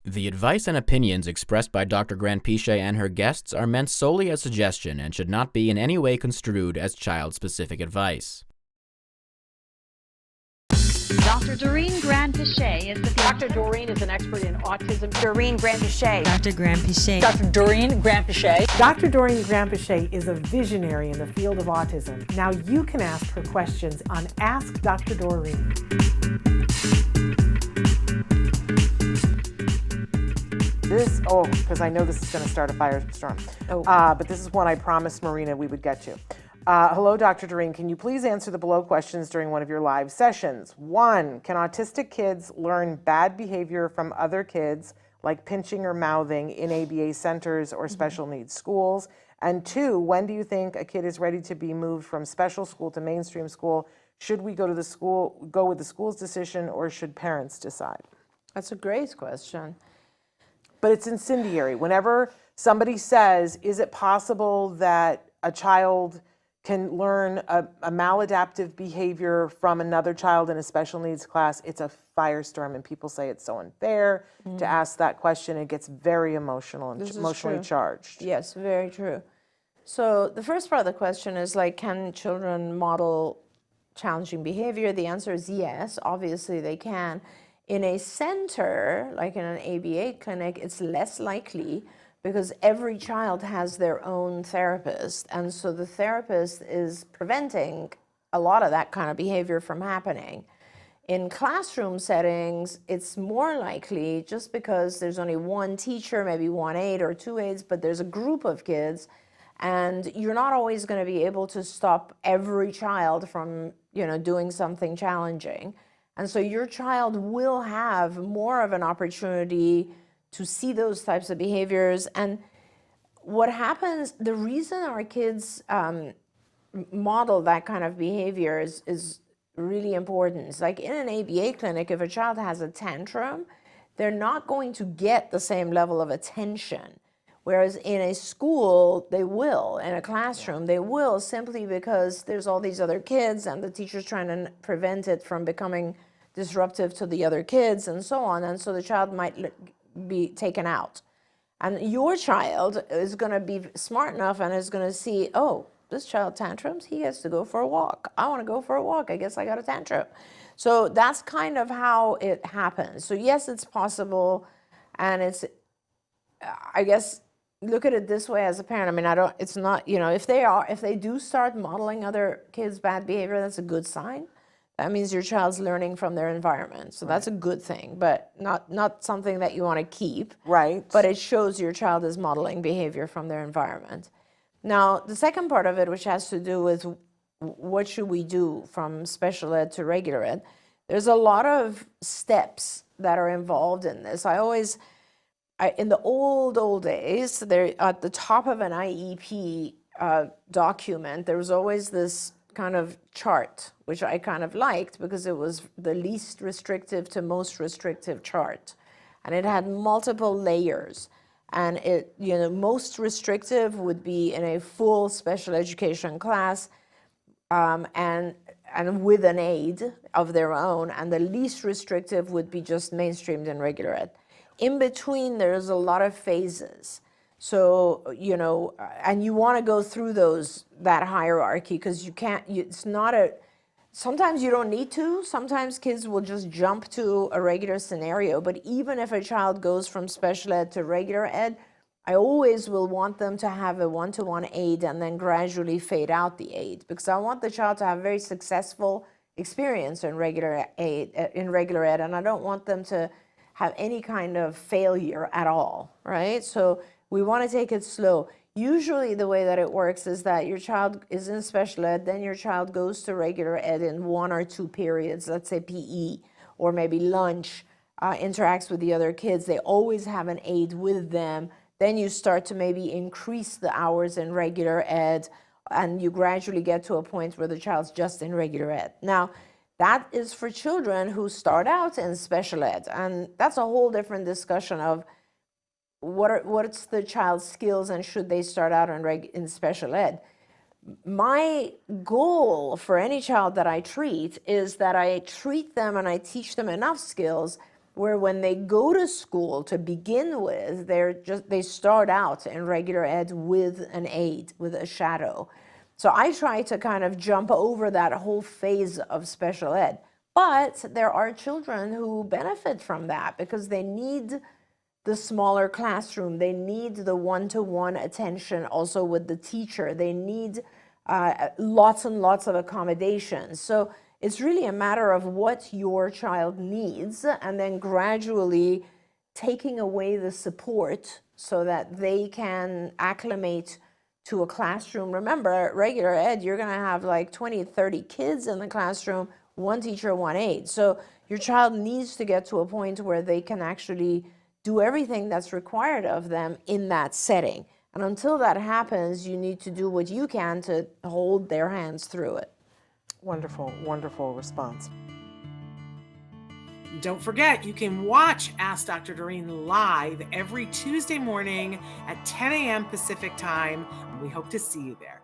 The advice and opinions expressed by Dr. 𝗟𝗓𝗧 and her guests are meant solely as suggestion and should not be in any way construed as child-specific advice. Dr. Doreen 𝗟𝗓𝗧'𝗦 is Dr. Doreen is an expert in autism. Doreen 𝗟𝗓𝗧. Dr. 𝗟𝗓𝗧. Dr. Doreen 𝗟𝗓𝗧. Dr. Doreen 𝗟𝗓𝗧 is a visionary in the field of autism. Now you can ask her questions on Ask Dr. Doreen. Because I know this is going to start a firestorm. But this is one I promised Marina we would get to. Hello, Dr. Doreen. Can you please answer the below questions during one of your live sessions? 1, can autistic kids learn bad behavior from other kids, like pinching or mouthing, in ABA centers or special needs schools? And 2, when do you think a kid is ready to be moved from special school to mainstream school? Should we go with the school's decision, or should parents decide? That's a great question. But it's incendiary. Whenever somebody says, is it possible that a child can learn a maladaptive behavior from another child in a special needs class, it's a firestorm, and people say it's so unfair to ask that question. It gets very emotional and emotionally charged. Yes, very true. So the first part of the question is, like, can children model challenging behavior? The answer is yes, obviously they can. In a center, like in an ABA clinic, it's less likely, because every child has their own therapist, and so the therapist is preventing a lot of that kind of behavior from happening. In classroom settings, it's more likely, just because there's only one teacher, maybe one aide or two aides, but there's a group of kids, and you're not always going to be able to stop every child from, doing something challenging. And so your child will have more of an opportunity to see those types of behaviors. And what happens, the reason our kids model that kind of behavior is really important. It's like in an ABA clinic, if a child has a tantrum, they're not going to get the same level of attention. Whereas in a school, they will. In a classroom, they will, simply because there's all these other kids and the teacher's trying to prevent it from becoming disruptive to the other kids and so on. And so the child might be taken out. And your child is going to be smart enough and is going to see, oh, this child tantrums, he has to go for a walk. I want to go for a walk. I guess I got a tantrum. So that's kind of how it happens. So yes, it's possible. And it's, I guess, look at it this way as a parent. I mean, it's not, if they do start modeling other kids' bad behavior, that's a good sign. That means your child's learning from their environment. So that's a good thing, but not something that you want to keep. Right. But it shows your child is modeling behavior from their environment. Now, the second part of it, which has to do with what should we do from special ed to regular ed, there's a lot of steps that are involved in this. In the old days, there at the top of an IEP document, there was always this kind of chart, which I kind of liked because it was the least restrictive to most restrictive chart. And it had multiple layers. And it, most restrictive would be in a full special education class and with an aide of their own. And the least restrictive would be just mainstreamed in regular ed. In between, there's a lot of phases. So, and you want to go through that hierarchy, because you can't, sometimes you don't need to. Sometimes kids will just jump to a regular scenario. But even if a child goes from special ed to regular ed, I always will want them to have a one-to-one aide and then gradually fade out the aide, because I want the child to have a very successful experience in regular ed, and I don't want them to have any kind of failure at all, right? So we want to take it slow. Usually the way that it works is that your child is in special ed, then your child goes to regular ed in 1 or 2 periods, let's say PE, or maybe lunch, interacts with the other kids. They always have an aide with them. Then you start to maybe increase the hours in regular ed, and you gradually get to a point where the child's just in regular ed. Now, that is for children who start out in special ed, and that's a whole different discussion of what's the child's skills and should they start out in special ed. My goal for any child that I treat is that I treat them and I teach them enough skills where when they go to school to begin with, they start out in regular ed with an aid, with a shadow. So I try to kind of jump over that whole phase of special ed. But there are children who benefit from that because they need the smaller classroom. They need the one-to-one attention also with the teacher. They need lots and lots of accommodations. So it's really a matter of what your child needs and then gradually taking away the support so that they can acclimate to a classroom. Remember, at regular ed, you're going to have like 20, 30 kids in the classroom, one teacher, one aide. So your child needs to get to a point where they can actually do everything that's required of them in that setting. And until that happens, you need to do what you can to hold their hands through it. Wonderful, wonderful response. Don't forget, you can watch Ask Dr. Doreen live every Tuesday morning at 10 a.m. Pacific time. We hope to see you there.